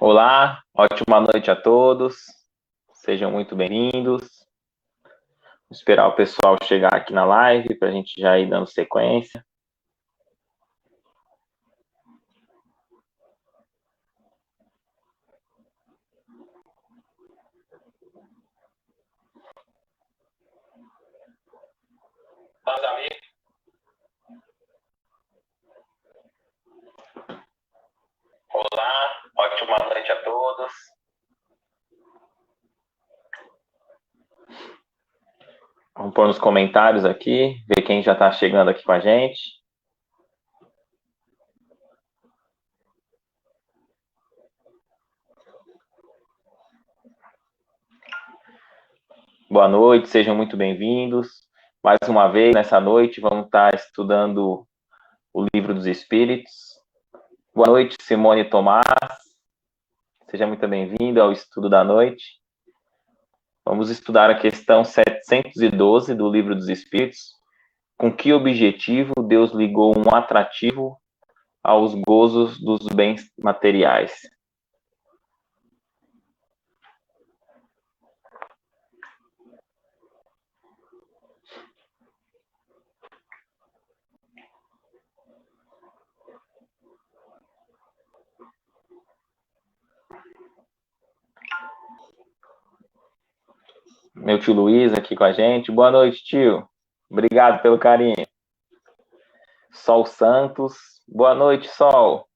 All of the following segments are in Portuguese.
Olá, ótima noite a todos. Sejam muito bem-vindos. Vou esperar o pessoal chegar aqui na live para a gente já ir dando sequência. Olá, ótima noite a todos. Vamos pôr nos comentários aqui, ver quem já está chegando aqui com a gente. Boa noite, sejam muito bem-vindos. Mais uma vez, nessa noite, vamos estar estudando o Livro dos Espíritos. Boa noite, Simone Tomás. Seja muito bem-vinda ao estudo da noite. Vamos estudar a questão 712 do Livro dos Espíritos. Com que objetivo Deus ligou um atrativo aos gozos dos bens materiais? Meu tio Luiz aqui com a gente. Boa noite, tio. Obrigado pelo carinho. Sol Santos. Boa noite, Sol.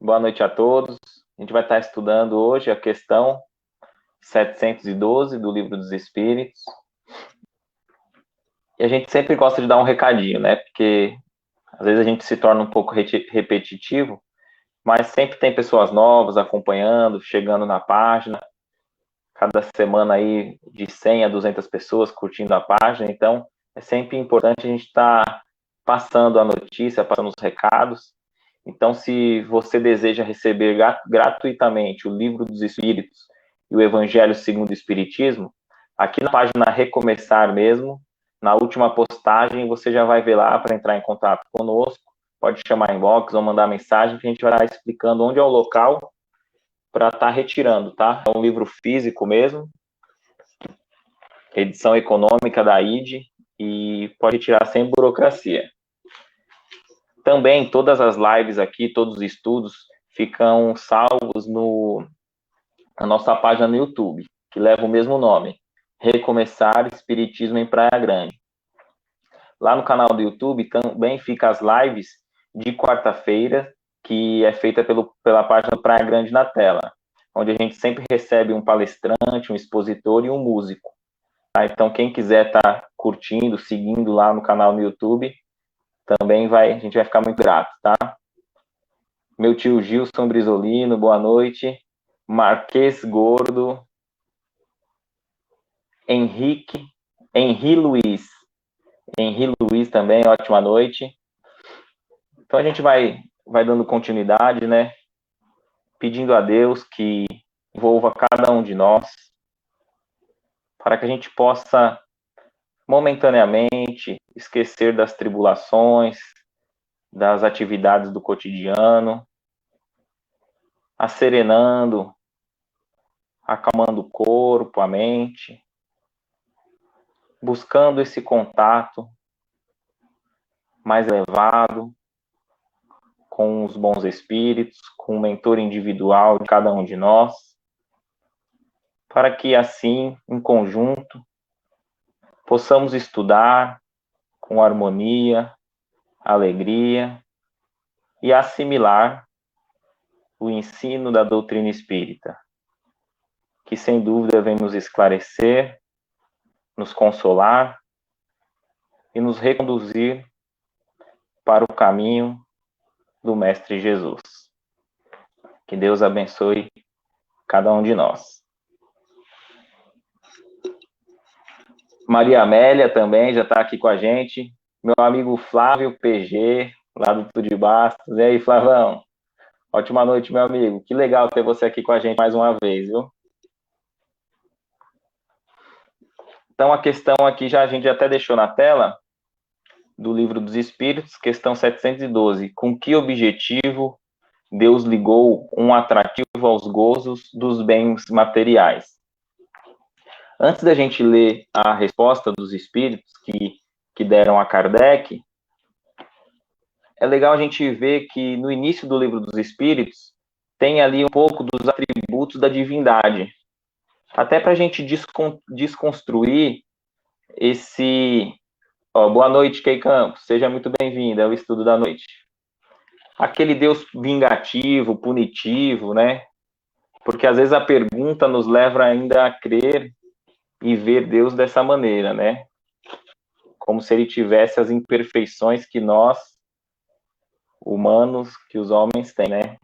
Boa noite a todos. A gente vai estar estudando hoje a questão 712 do Livro dos Espíritos. E a gente sempre gosta de dar um recadinho, né? Porque às vezes a gente se torna um pouco repetitivo, mas sempre tem pessoas novas acompanhando, chegando na página. Cada semana aí de 100 a 200 pessoas curtindo a página, então é sempre importante a gente estar passando a notícia, passando os recados. Então, se você deseja receber gratuitamente o Livro dos Espíritos e o Evangelho segundo o Espiritismo, aqui na página Recomeçar mesmo, na última postagem, você já vai ver lá para entrar em contato conosco, pode chamar inbox ou mandar mensagem que a gente vai estar explicando onde é o local para estar retirando, tá? É um livro físico mesmo, edição econômica da ID, e pode retirar sem burocracia. Também, todas as lives aqui, todos os estudos, ficam salvos na nossa página no YouTube, que leva o mesmo nome, Recomeçar Espiritismo em Praia Grande. Lá no canal do YouTube também fica as lives de quarta-feira, que é feita pela página Praia Grande na Tela, onde a gente sempre recebe um palestrante, um expositor e um músico. Tá? Então, quem quiser estar curtindo, seguindo lá no canal no YouTube, também a gente vai ficar muito grato, tá? Meu tio Gilson Brisolino, boa noite. Marquês Gordo. Henri Luiz. Henri Luiz também, ótima noite. Então a gente vai dando continuidade, né? Pedindo a Deus que envolva cada um de nós, para que a gente possa momentaneamente esquecer das tribulações, das atividades do cotidiano, acerenando, acalmando o corpo, a mente, buscando esse contato mais elevado com os bons espíritos, com o mentor individual de cada um de nós, para que assim, em conjunto, possamos estudar com harmonia, alegria e assimilar o ensino da doutrina espírita, que sem dúvida vem nos esclarecer, nos consolar e nos reconduzir para o caminho do Mestre Jesus. Que Deus abençoe cada um de nós. Maria Amélia também já está aqui com a gente. Meu amigo Flávio PG, lá do Tudo de Bastos. E aí, Flavão? Ótima noite, meu amigo. Que legal ter você aqui com a gente mais uma vez, viu? Então, a questão aqui, a gente até deixou na tela, do Livro dos Espíritos, questão 712. Com que objetivo Deus ligou um atrativo aos gozos dos bens materiais. Antes da gente ler a resposta dos espíritos que deram a Kardec, é legal a gente ver que no início do Livro dos Espíritos tem ali um pouco dos atributos da divindade. Até para a gente desconstruir esse... boa noite, Kei Campos. Seja muito bem-vinda ao estudo da noite. Aquele Deus vingativo, punitivo, né? Porque às vezes a pergunta nos leva ainda a crer e ver Deus dessa maneira, né? Como se ele tivesse as imperfeições que nós, humanos, que os homens têm, né?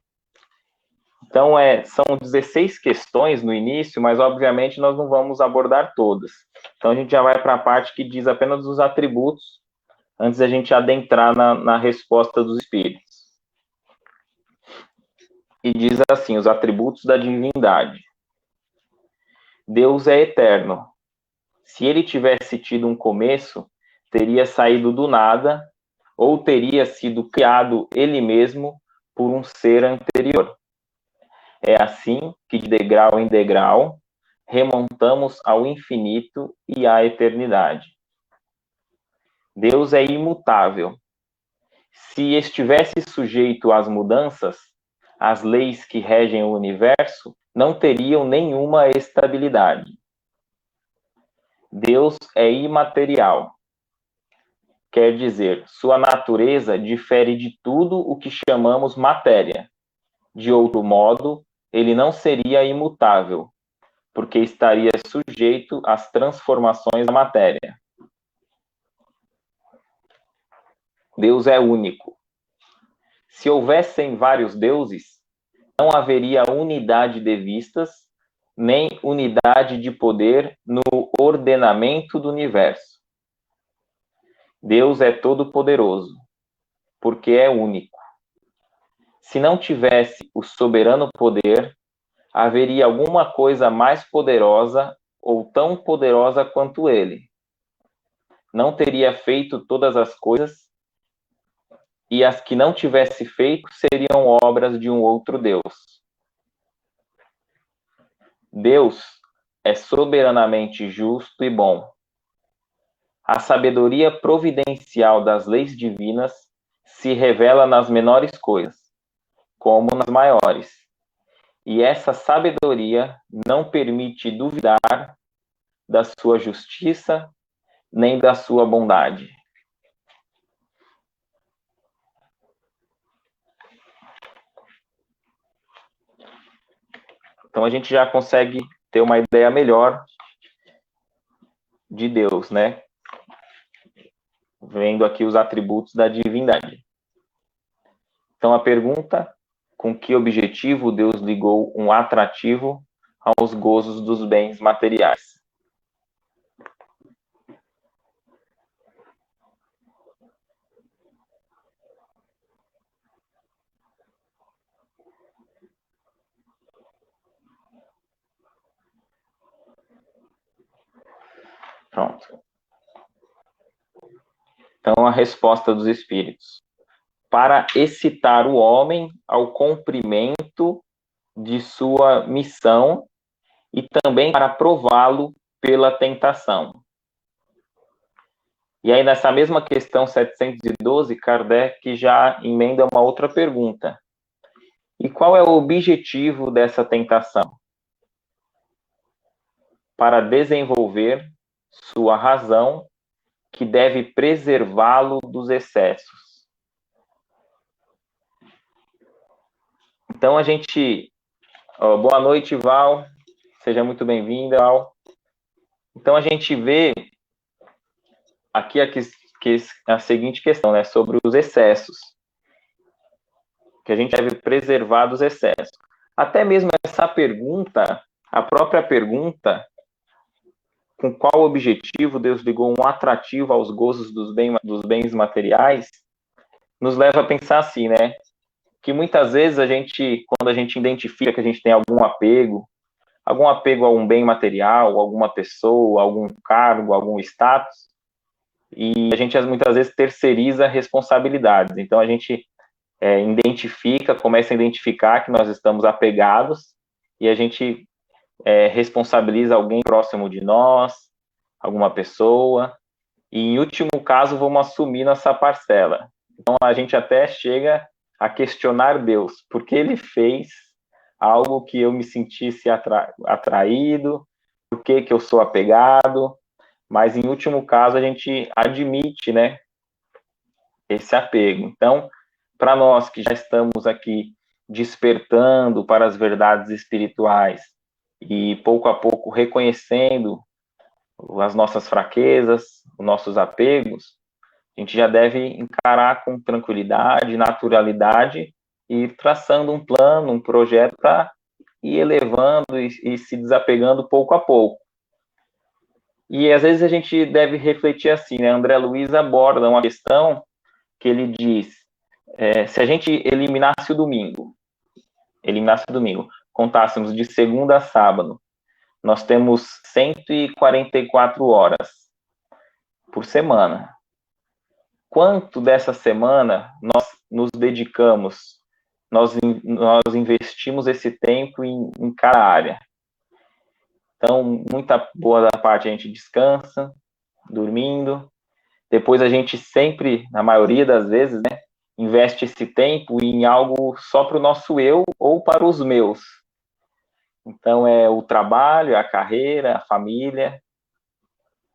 Então, são 16 questões no início, mas obviamente nós não vamos abordar todas. Então, a gente já vai para a parte que diz apenas os atributos, antes da gente adentrar na resposta dos espíritos. E diz assim, os atributos da divindade. Deus é eterno. Se ele tivesse tido um começo, teria saído do nada, ou teria sido criado ele mesmo por um ser anterior. É assim que, de degrau em degrau, remontamos ao infinito e à eternidade. Deus é imutável. Se estivesse sujeito às mudanças, as leis que regem o universo não teriam nenhuma estabilidade. Deus é imaterial. Quer dizer, sua natureza difere de tudo o que chamamos matéria. De outro modo, ele não seria imutável, porque estaria sujeito às transformações da matéria. Deus é único. Se houvessem vários deuses, não haveria unidade de vistas, nem unidade de poder no ordenamento do universo. Deus é todo-poderoso, porque é único. Se não tivesse o soberano poder, haveria alguma coisa mais poderosa ou tão poderosa quanto ele. Não teria feito todas as coisas, e as que não tivesse feito seriam obras de um outro Deus. Deus é soberanamente justo e bom. A sabedoria providencial das leis divinas se revela nas menores coisas, como nas maiores. E essa sabedoria não permite duvidar da sua justiça nem da sua bondade. Então a gente já consegue ter uma ideia melhor de Deus, né? Vendo aqui os atributos da divindade. Então a pergunta: com que objetivo Deus ligou um atrativo aos gozos dos bens materiais? Pronto. Então a resposta dos espíritos: para excitar o homem ao cumprimento de sua missão e também para prová-lo pela tentação. E aí, nessa mesma questão 712, Kardec já emenda uma outra pergunta. E qual é o objetivo dessa tentação? Para desenvolver sua razão, que deve preservá-lo dos excessos. Então, a gente... boa noite, Val. Seja muito bem-vinda, Val. Então, a gente vê aqui a seguinte questão, né, sobre os excessos, que a gente deve preservar dos excessos. Até mesmo essa pergunta, a própria pergunta, com qual objetivo Deus ligou um atrativo aos gozos dos bens materiais, nos leva a pensar assim, né, que muitas vezes quando a gente identifica que a gente tem algum apego a um bem material, alguma pessoa, algum cargo, algum status, e a gente muitas vezes terceiriza responsabilidades. Então, a gente começa a identificar que nós estamos apegados e a gente responsabiliza alguém próximo de nós, alguma pessoa, e em último caso vamos assumir nossa parcela. Então a gente até chega a questionar Deus, porque ele fez algo que eu me sentisse atraído, por que eu sou apegado, mas em último caso a gente admite, né, esse apego. Então, para nós que já estamos aqui despertando para as verdades espirituais e pouco a pouco reconhecendo as nossas fraquezas, os nossos apegos, a gente já deve encarar com tranquilidade, naturalidade e ir traçando um plano, um projeto para ir elevando e se desapegando pouco a pouco. E às vezes a gente deve refletir assim, né? André Luiz aborda uma questão que ele diz, se a gente eliminasse o domingo, contássemos de segunda a sábado, nós temos 144 horas por semana. Quanto dessa semana nós nos dedicamos, nós investimos esse tempo em cada área? Então, muita boa da parte a gente descansa, dormindo. Depois a gente sempre, na maioria das vezes, né, investe esse tempo em algo só para o nosso eu ou para os meus. Então, é o trabalho, a carreira, a família.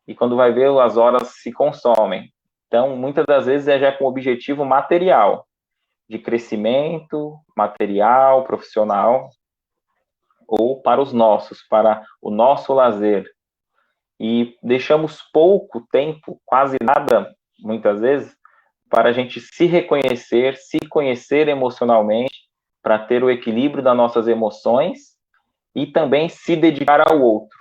E quando vai ver, as horas se consomem. Então, muitas das vezes é já com objetivo material, de crescimento material, profissional, ou para os nossos, para o nosso lazer. E deixamos pouco tempo, quase nada, muitas vezes, para a gente se reconhecer, se conhecer emocionalmente, para ter o equilíbrio das nossas emoções e também se dedicar ao outro.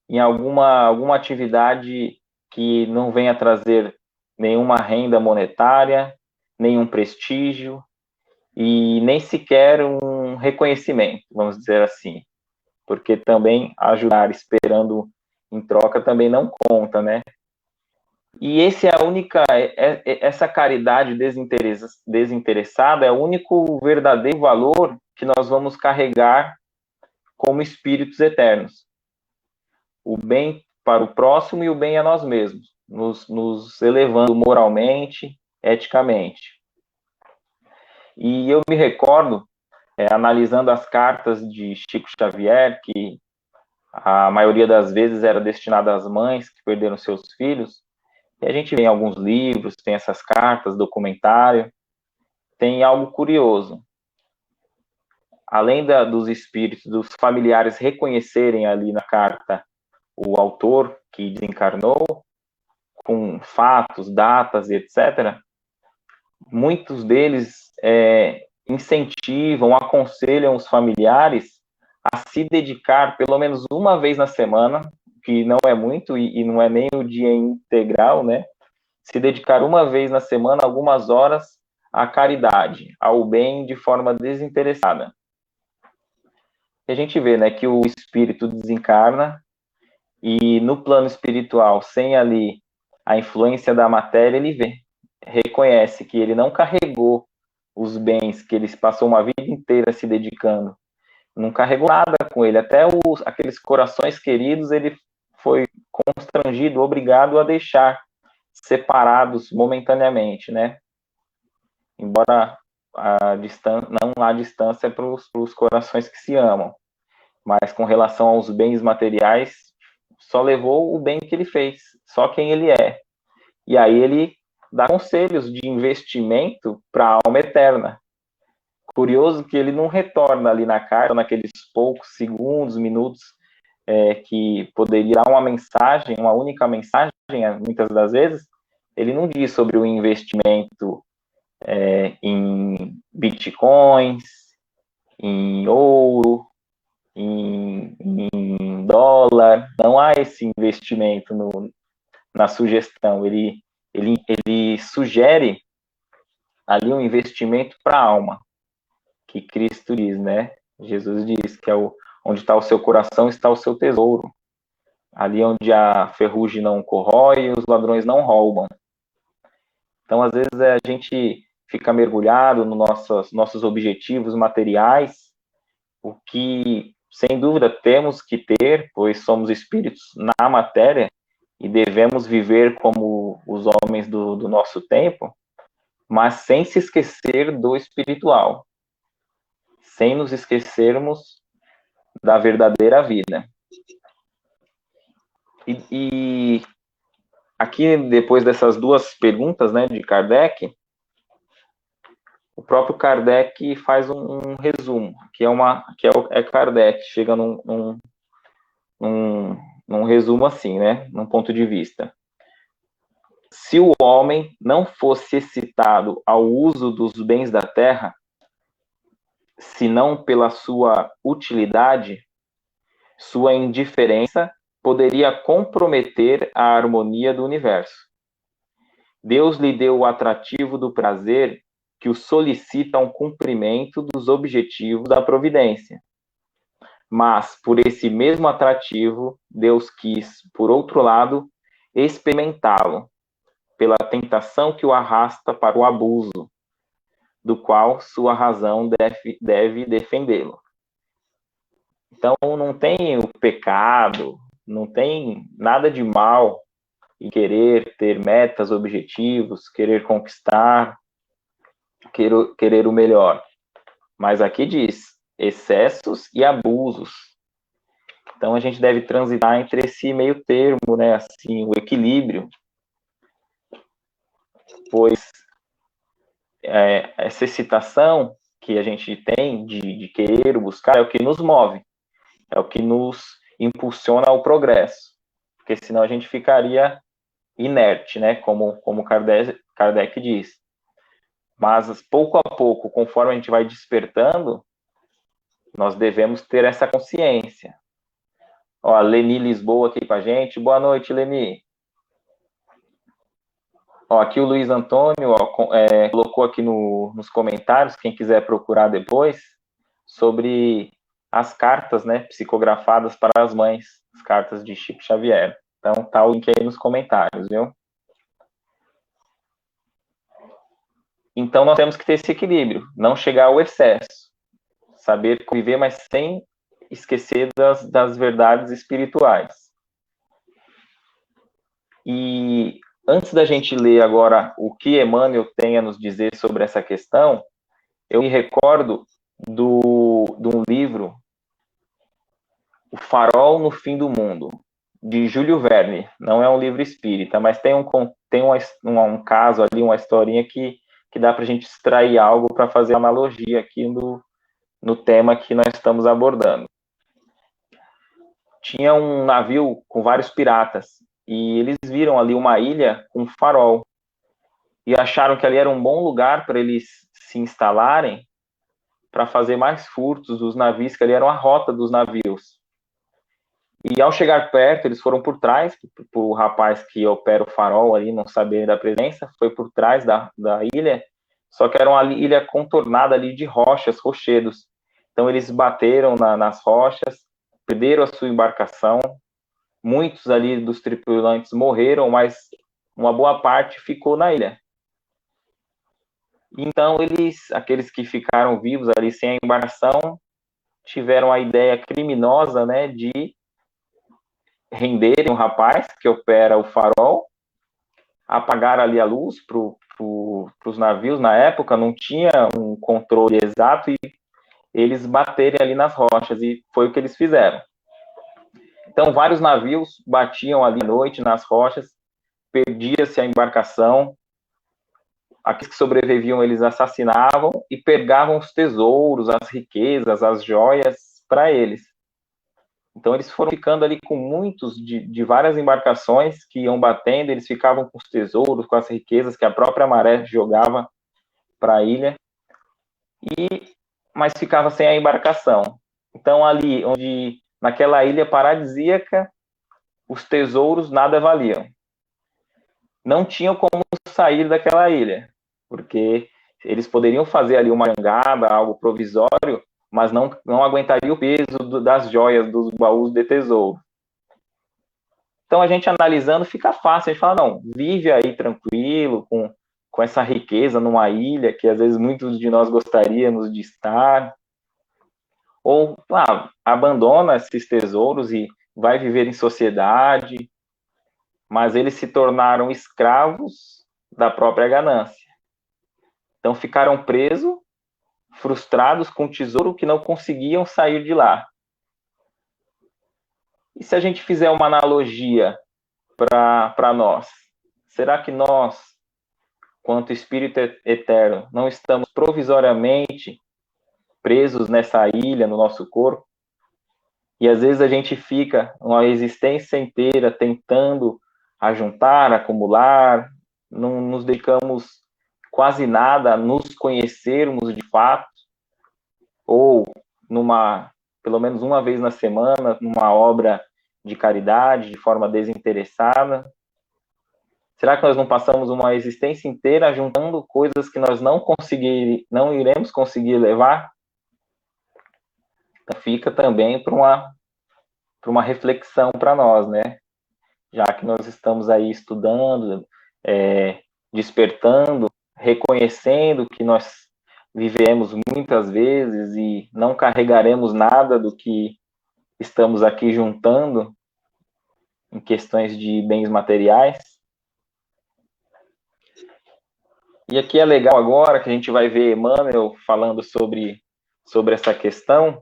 Em alguma atividade que não venha trazer nenhuma renda monetária, nenhum prestígio e nem sequer um reconhecimento, vamos dizer assim. Porque também ajudar esperando em troca também não conta, né? E essa caridade desinteressada é o único verdadeiro valor que nós vamos carregar como espíritos eternos. O bem para o próximo e o bem a nós mesmos, nos elevando moralmente, eticamente. E eu me recordo, analisando as cartas de Chico Xavier, que a maioria das vezes era destinada às mães que perderam seus filhos, e a gente vê em alguns livros, tem essas cartas, documentário, tem algo curioso. Além dos espíritos, dos familiares reconhecerem ali na carta o autor que desencarnou, com fatos, datas e etc., muitos deles incentivam, aconselham os familiares a se dedicar pelo menos uma vez na semana, que não é muito e não é nem o dia integral, né? Se dedicar uma vez na semana, algumas horas, à caridade, ao bem de forma desinteressada. E a gente vê, né, que o espírito desencarna e no plano espiritual, sem ali a influência da matéria, ele reconhece que ele não carregou os bens que ele passou uma vida inteira se dedicando, não carregou nada com ele, até aqueles corações queridos ele foi constrangido, obrigado a deixar separados momentaneamente, né? Embora não há distância para os corações que se amam, mas com relação aos bens materiais, só levou o bem que ele fez, só quem ele é. E aí ele dá conselhos de investimento para a alma eterna. Curioso que ele não retorna ali na carta, naqueles poucos segundos, minutos, que poderia dar uma mensagem, uma única mensagem, muitas das vezes, ele não diz sobre o investimento em bitcoins, em ouro, em dólar. Não há esse investimento na sugestão. Ele sugere ali um investimento para a alma, que Cristo diz, né? Jesus diz que onde está o seu coração está o seu tesouro. Ali onde a ferrugem não corrói, os ladrões não roubam. Então, às vezes, a gente fica mergulhado nos nossos objetivos materiais, o que, sem dúvida, temos que ter, pois somos espíritos na matéria e devemos viver como os homens do nosso tempo, mas sem se esquecer do espiritual, sem nos esquecermos da verdadeira vida. E aqui, depois dessas duas perguntas, né, de Kardec, o próprio Kardec faz um resumo, é Kardec, chega num resumo assim, né, num ponto de vista. Se o homem não fosse excitado ao uso dos bens da terra, senão pela sua utilidade, sua indiferença poderia comprometer a harmonia do universo. Deus lhe deu o atrativo do prazer que o solicita um cumprimento dos objetivos da providência. Mas, por esse mesmo atrativo, Deus quis, por outro lado, experimentá-lo, pela tentação que o arrasta para o abuso, do qual sua razão deve defendê-lo. Então, não tem o pecado, não tem nada de mal em querer ter metas, objetivos, querer conquistar, querer o melhor. Mas aqui diz excessos e abusos. Então, a gente deve transitar entre esse meio termo, né, assim, o equilíbrio, pois essa excitação que a gente tem de querer buscar é o que nos move, é o que nos impulsiona ao progresso, porque senão a gente ficaria inerte, né, como Kardec diz. Mas, pouco a pouco, conforme a gente vai despertando, nós devemos ter essa consciência. Ó, a Leni Lisboa aqui com a gente. Boa noite, Leni. Ó, aqui o Luiz Antônio colocou aqui nos comentários, quem quiser procurar depois, sobre as cartas, né, psicografadas para as mães, as cartas de Chico Xavier. Então, tá o link aí nos comentários, viu? Então, nós temos que ter esse equilíbrio, não chegar ao excesso, saber conviver, mas sem esquecer das verdades espirituais. E antes da gente ler agora o que Emmanuel tem a nos dizer sobre essa questão, eu me recordo de um livro, O Farol no Fim do Mundo, de Júlio Verne. Não é um livro espírita, mas tem um caso ali, uma historinha que dá para a gente extrair algo para fazer analogia aqui no tema que nós estamos abordando. Tinha um navio com vários piratas, e eles viram ali uma ilha com um farol, e acharam que ali era um bom lugar para eles se instalarem, para fazer mais furtos dos navios, que ali era uma rota dos navios. E ao chegar perto, eles foram por trás, o rapaz que opera o farol ali, não sabia da presença, foi por trás da ilha, só que era uma ilha contornada ali de rochas, rochedos. Então eles bateram nas rochas, perderam a sua embarcação, muitos ali dos tripulantes morreram, mas uma boa parte ficou na ilha. Então aqueles que ficaram vivos ali sem a embarcação, tiveram a ideia criminosa, né, de renderem o rapaz que opera o farol, apagar ali a luz para os navios. Na época não tinha um controle exato e eles baterem ali nas rochas, e foi o que eles fizeram. Então vários navios batiam ali à noite nas rochas, perdia-se a embarcação, aqueles que sobreviviam eles assassinavam e pegavam os tesouros, as riquezas, as joias para eles. Então eles foram ficando ali com muitos de várias embarcações que iam batendo, eles ficavam com os tesouros, com as riquezas que a própria maré jogava para a ilha, mas ficava sem a embarcação. Então ali, naquela ilha paradisíaca, os tesouros nada valiam. Não tinham como sair daquela ilha, porque eles poderiam fazer ali uma jangada, algo provisório, mas não aguentaria o peso das joias, dos baús de tesouro. Então, a gente analisando, fica fácil. A gente fala, não, vive aí tranquilo, com com essa riqueza numa ilha que às vezes muitos de nós gostaríamos de estar, ou abandona esses tesouros e vai viver em sociedade, mas eles se tornaram escravos da própria ganância. Então ficaram presos, frustrados com o tesouro que não conseguiam sair de lá. E se a gente fizer uma analogia para nós, será que nós, quanto Espírito Eterno, não estamos provisoriamente presos nessa ilha, no nosso corpo? E às vezes a gente fica uma existência inteira tentando ajuntar, acumular, não nos dedicamos quase nada a nos conhecermos de fato, ou pelo menos uma vez na semana, numa obra de caridade, de forma desinteressada. Será que nós não passamos uma existência inteira juntando coisas que nós não iremos conseguir levar? Então fica também para uma reflexão para nós, né? Já que nós estamos aí estudando, despertando, reconhecendo que nós vivemos muitas vezes e não carregaremos nada do que estamos aqui juntando em questões de bens materiais. E aqui é legal agora que a gente vai ver Emmanuel falando sobre essa questão,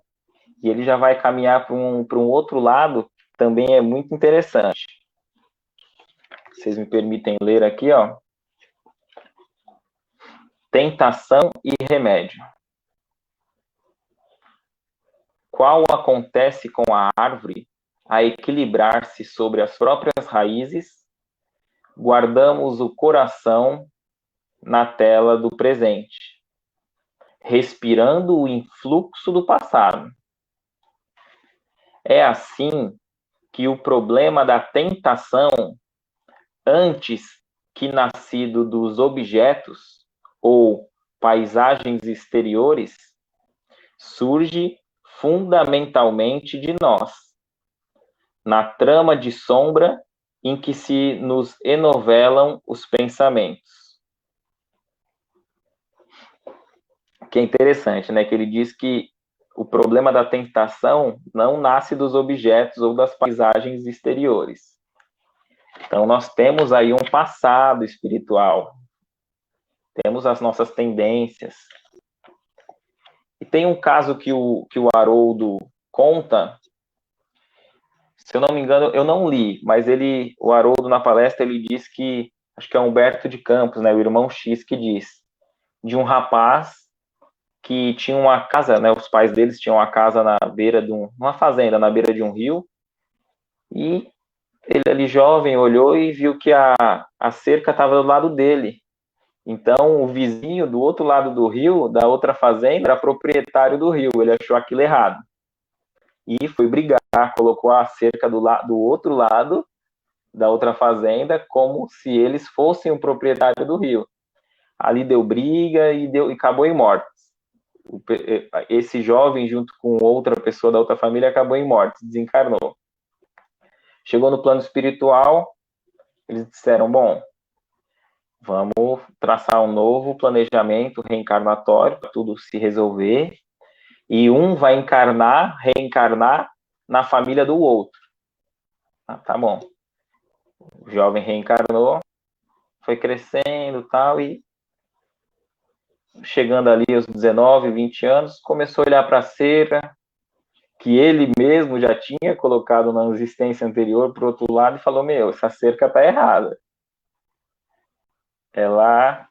e ele já vai caminhar para um outro lado, que também é muito interessante. Vocês me permitem ler aqui, ó. Tentação e remédio. Qual acontece com a árvore a equilibrar-se sobre as próprias raízes, guardamos o coração na tela do presente, respirando o influxo do passado. É assim que o problema da tentação, antes que nascido dos objetos ou paisagens exteriores, surge fundamentalmente de nós, na trama de sombra em que se nos enovelam os pensamentos. Que é interessante, né? Que ele diz que o problema da tentação não nasce dos objetos ou das paisagens exteriores. Então, nós temos aí um passado espiritual, temos as nossas tendências. E tem um caso que o Haroldo conta, se eu não me engano, eu não li, mas o Haroldo, na palestra, ele diz que, acho que é Humberto de Campos, né, o irmão X, que diz, de um rapaz que tinha uma casa, né, os pais deles tinham uma casa na beira uma fazenda na beira de um rio, e ele ali jovem olhou e viu que a cerca estava do lado dele. Então o vizinho do outro lado do rio, da outra fazenda, era proprietário do rio. Ele achou aquilo errado e foi brigar, colocou a cerca do outro lado da outra fazenda como se eles fossem o proprietário do rio. Ali deu briga e acabou em morte. Esse jovem, junto com outra pessoa da outra família, acabou em morte, desencarnou. Chegou no plano espiritual, eles disseram, bom, vamos traçar um novo planejamento reencarnatório para tudo se resolver, e um vai reencarnar na família do outro. Tá bom. O jovem reencarnou, foi crescendo tal, e chegando ali aos 19, 20 anos, começou a olhar para a cerca, que ele mesmo já tinha colocado na existência anterior para o outro lado, e falou, essa cerca está errada. Ela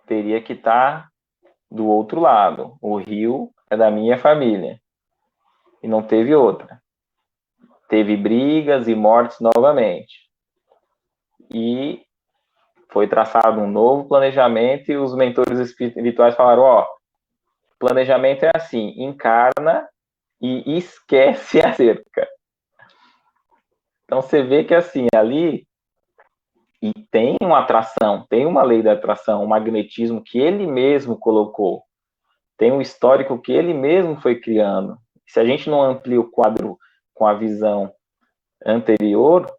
teria que estar do outro lado. O rio é da minha família. E não teve outra. Teve brigas e mortes novamente. E foi traçado um novo planejamento, e os mentores espirituais falaram, planejamento é assim, encarna e esquece a cerca. Então você vê que assim, ali, e tem uma atração, tem uma lei da atração, um magnetismo que ele mesmo colocou, tem um histórico que ele mesmo foi criando. Se a gente não amplia o quadro com a visão anterior,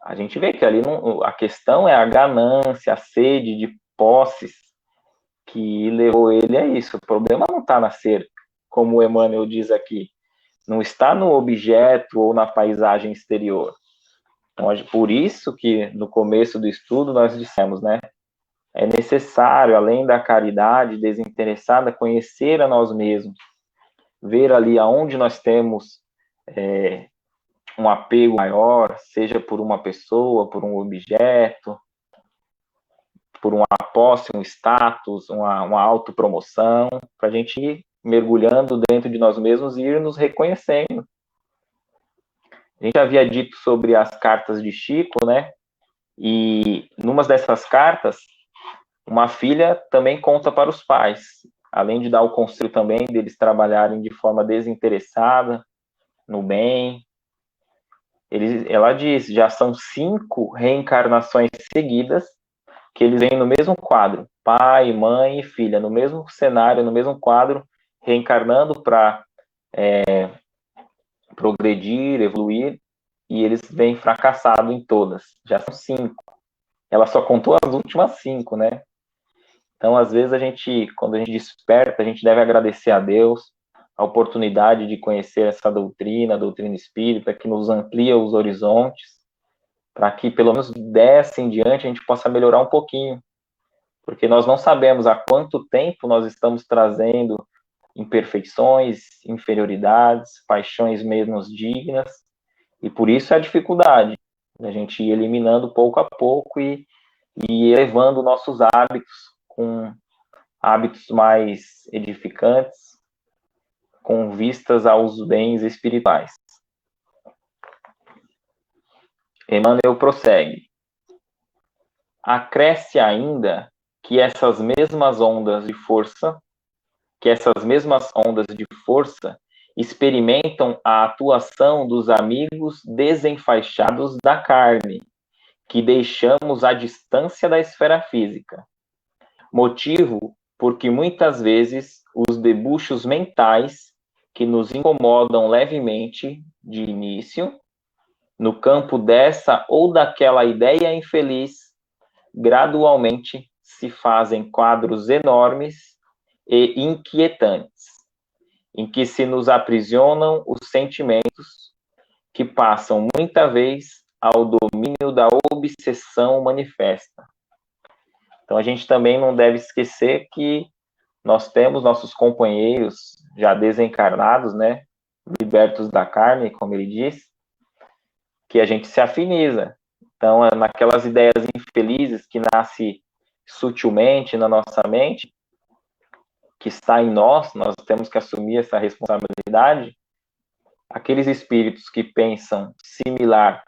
a gente vê que ali a questão é a ganância, a sede posses que levou ele a isso. O problema não está na cerca, como o Emmanuel diz aqui, não está no objeto ou na paisagem exterior. Então, por isso que no começo do estudo nós dissemos, né? É necessário, além da caridade desinteressada, conhecer a nós mesmos, ver ali aonde nós temos um apego maior, seja por uma pessoa, por um objeto, por uma posse, um status, uma autopromoção, para a gente ir mergulhando dentro de nós mesmos e ir nos reconhecendo. A gente havia dito sobre as cartas de Chico, né? E numa dessas cartas, uma filha também conta para os pais, além de dar o conselho também deles trabalharem de forma desinteressada, no bem. Ela diz, já são 5 reencarnações seguidas que eles vêm no mesmo quadro, pai, mãe e filha, no mesmo cenário, no mesmo quadro, reencarnando para progredir, evoluir, e eles vêm fracassados em todas. Já são 5. Ela só contou as últimas 5, né? Então, às vezes, quando a gente desperta, a gente deve agradecer a Deus a oportunidade de conhecer essa doutrina, a doutrina espírita, que nos amplia os horizontes, para que, pelo menos dessa em diante, a gente possa melhorar um pouquinho. Porque nós não sabemos há quanto tempo nós estamos trazendo imperfeições, inferioridades, paixões menos dignas, e por isso a dificuldade da gente ir eliminando pouco a pouco e elevando nossos hábitos com hábitos mais edificantes, com vistas aos bens espirituais. Emmanuel prossegue. Acresce ainda que essas mesmas ondas de força experimentam a atuação dos amigos desenfaixados da carne, que deixamos à distância da esfera física. Motivo porque muitas vezes os debuxos mentais que nos incomodam levemente de início, no campo dessa ou daquela ideia infeliz, gradualmente se fazem quadros enormes e inquietantes, em que se nos aprisionam os sentimentos que passam muita vez ao domínio da obsessão manifesta. Então, a gente também não deve esquecer que nós temos nossos companheiros já desencarnados, né, libertos da carne, como ele diz, que a gente se afiniza. Então, naquelas ideias infelizes que nascem sutilmente na nossa mente, que está em nós temos que assumir essa responsabilidade. Aqueles espíritos que pensam similar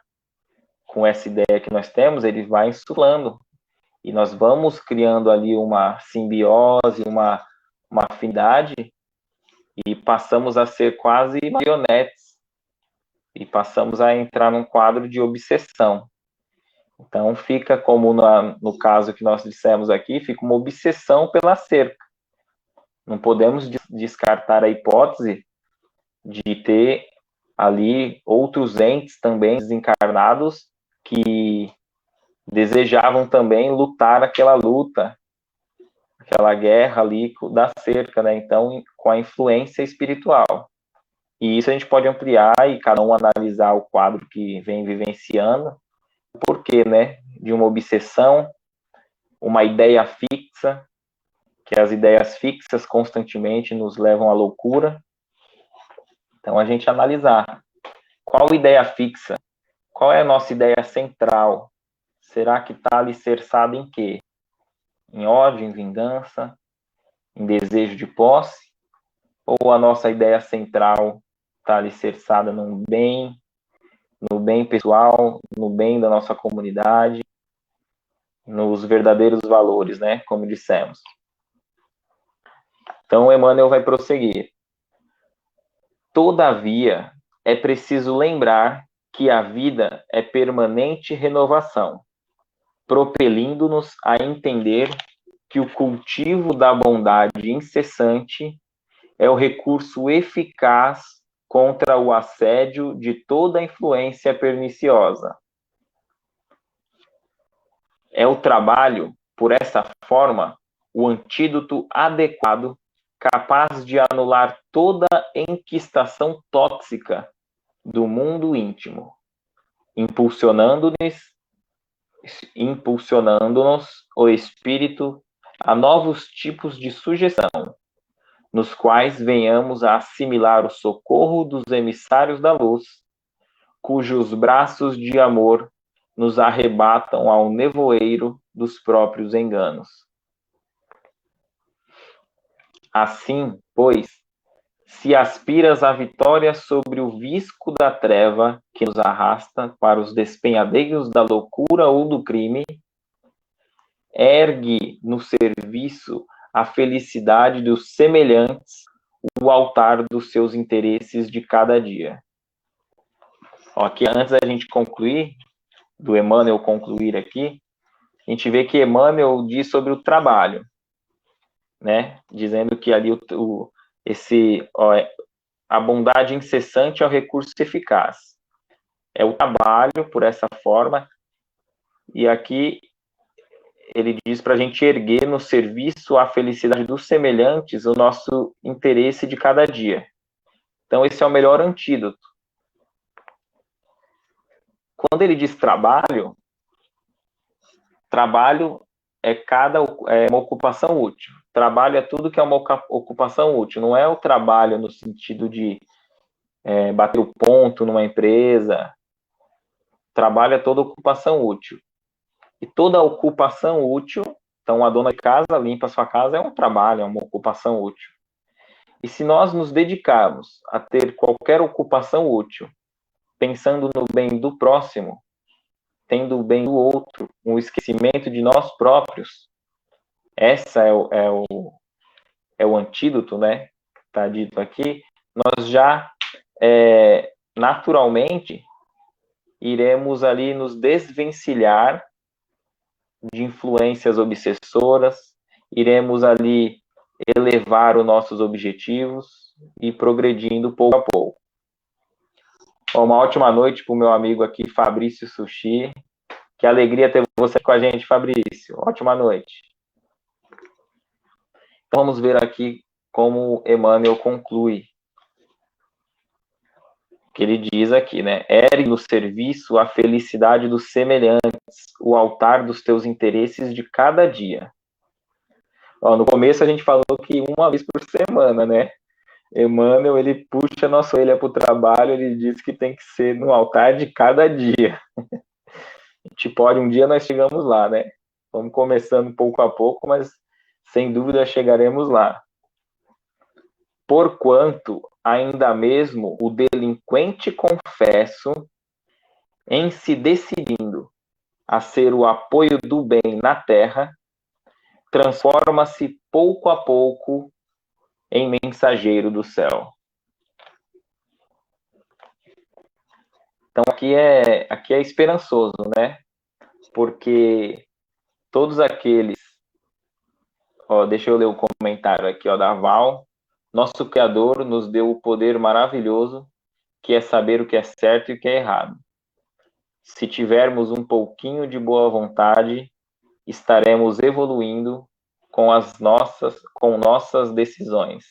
com essa ideia que nós temos, ele vai insuflando. E nós vamos criando ali uma simbiose, uma afinidade, e passamos a ser quase marionetes, e passamos a entrar num quadro de obsessão. Então, fica como no caso que nós dissemos aqui, fica uma obsessão pela cerca. Não podemos descartar a hipótese de ter ali outros entes também desencarnados que desejavam também lutar aquela luta, aquela guerra ali da cerca, né? Então, com a influência espiritual. E isso a gente pode ampliar e cada um analisar o quadro que vem vivenciando, o porquê, né? De uma obsessão, uma ideia fixa, que as ideias fixas constantemente nos levam à loucura. Então, a gente analisar qual ideia fixa, qual é a nossa ideia central. Será que está alicerçada em quê? Em ódio, em vingança, em desejo de posse? Ou a nossa ideia central está alicerçada no bem pessoal, no bem da nossa comunidade, nos verdadeiros valores, né? Como dissemos. Então, Emmanuel vai prosseguir. Todavia, é preciso lembrar que a vida é permanente renovação, propelindo-nos a entender que o cultivo da bondade incessante é o recurso eficaz contra o assédio de toda influência perniciosa. É o trabalho por essa forma, o antídoto adequado capaz de anular toda enquistação tóxica do mundo íntimo, impulsionando-nos o espírito a novos tipos de sugestão, nos quais venhamos a assimilar o socorro dos emissários da luz, cujos braços de amor nos arrebatam ao nevoeiro dos próprios enganos. Assim, pois, se aspiras à vitória sobre o visco da treva que nos arrasta para os despenhadeiros da loucura ou do crime, ergue no serviço a felicidade dos semelhantes o altar dos seus interesses de cada dia. Aqui, antes da gente concluir, do Emmanuel concluir aqui, a gente vê que Emmanuel diz sobre o trabalho, né? Dizendo que ali a bondade incessante é o recurso eficaz. É o trabalho por essa forma, e aqui ele diz para a gente erguer no serviço à felicidade dos semelhantes o nosso interesse de cada dia. Então, esse é o melhor antídoto. Quando ele diz trabalho é uma ocupação útil. Trabalho é tudo que é uma ocupação útil. Não é o trabalho no sentido de bater o ponto numa empresa. Trabalho é toda ocupação útil. E toda ocupação útil, então a dona de casa limpa a sua casa, é um trabalho, é uma ocupação útil. E se nós nos dedicarmos a ter qualquer ocupação útil, pensando no bem do próximo, tendo o bem do outro, um esquecimento de nós próprios, essa é o antídoto, né? Está dito aqui. Nós já naturalmente iremos ali nos desvencilhar de influências obsessoras, iremos ali elevar os nossos objetivos e progredindo pouco a pouco. Uma ótima noite para o meu amigo aqui, Fabrício Sushi. Que alegria ter você com a gente, Fabrício. Ótima noite. Então, vamos ver aqui como Emmanuel conclui. Que ele diz aqui, né? Ergue no serviço a felicidade dos semelhantes, o altar dos teus interesses de cada dia. No começo a gente falou que uma vez por semana, né? Emmanuel, ele puxa a nossa orelha para o trabalho, ele diz que tem que ser no altar de cada dia. A gente pode, um dia nós chegamos lá, né? Vamos começando pouco a pouco, mas sem dúvida chegaremos lá. Porquanto, ainda mesmo o delinquente confesso, em se decidindo a ser o apoio do bem na terra, transforma-se pouco a pouco em mensageiro do céu. Então, aqui é esperançoso, né? Porque todos aqueles... deixa eu ler o comentário aqui, da Val. Nosso Criador nos deu o poder maravilhoso, que é saber o que é certo e o que é errado. Se tivermos um pouquinho de boa vontade, estaremos evoluindo com nossas decisões.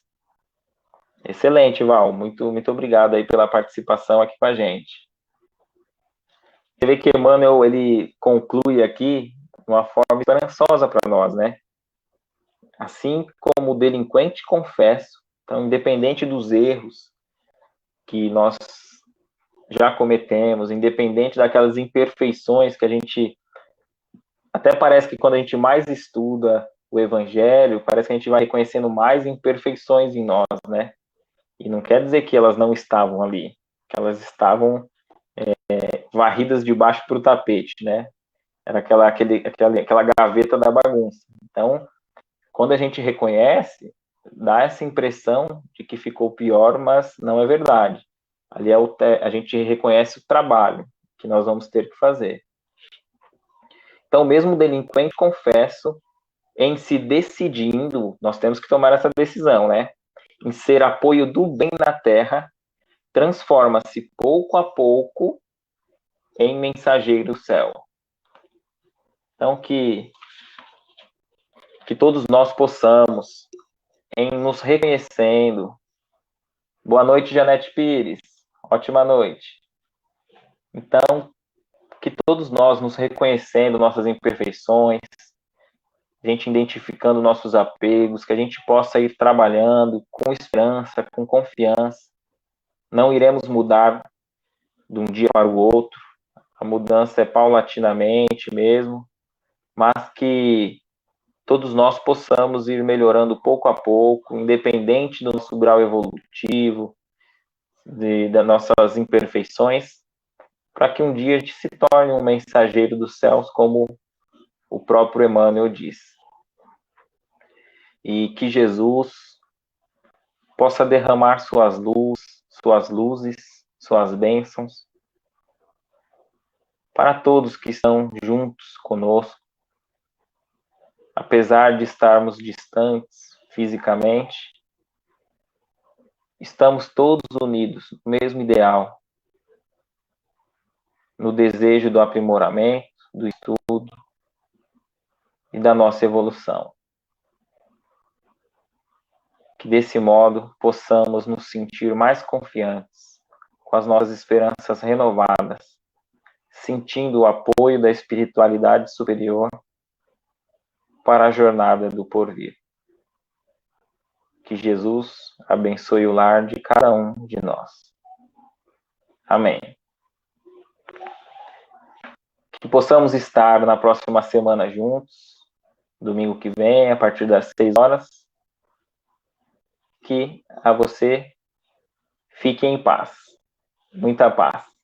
Excelente, Val. Muito, muito obrigado aí pela participação aqui com a gente. Você vê que Emmanuel, ele conclui aqui de uma forma esperançosa para nós, né? Assim como o delinquente confesso, então, independente dos erros que nós já cometemos, independente daquelas imperfeições que a gente... Até parece que quando a gente mais estuda o Evangelho, parece que a gente vai reconhecendo mais imperfeições em nós, né? E não quer dizer que elas não estavam ali, que elas estavam varridas de baixo para o tapete, né? Era aquela gaveta da bagunça. Então, quando a gente reconhece, dá essa impressão de que ficou pior, mas não é verdade. Ali a gente reconhece o trabalho que nós vamos ter que fazer. Então, mesmo o delinquente, confesso, em se decidindo, nós temos que tomar essa decisão, né? Em ser apoio do bem na terra, transforma-se pouco a pouco em mensageiro do céu. Então, que que todos nós possamos, em nos reconhecendo. Boa noite, Janete Pires. Ótima noite. Então, que todos nós nos reconhecendo nossas imperfeições, a gente identificando nossos apegos, que a gente possa ir trabalhando com esperança, com confiança. Não iremos mudar de um dia para o outro. A mudança é paulatinamente mesmo, mas que todos nós possamos ir melhorando pouco a pouco, independente do nosso grau evolutivo, das nossas imperfeições, para que um dia a gente se torne um mensageiro dos céus, como o próprio Emmanuel diz. E que Jesus possa derramar suas luzes, suas bênçãos para todos que estão juntos conosco, apesar de estarmos distantes fisicamente, estamos todos unidos no mesmo ideal, no desejo do aprimoramento, do estudo e da nossa evolução. Que desse modo possamos nos sentir mais confiantes, com as nossas esperanças renovadas, sentindo o apoio da espiritualidade superior para a jornada do porvir. Que Jesus abençoe o lar de cada um de nós. Amém. Que possamos estar na próxima semana juntos, domingo que vem, a partir das 6 horas. Que a você fique em paz. Muita paz.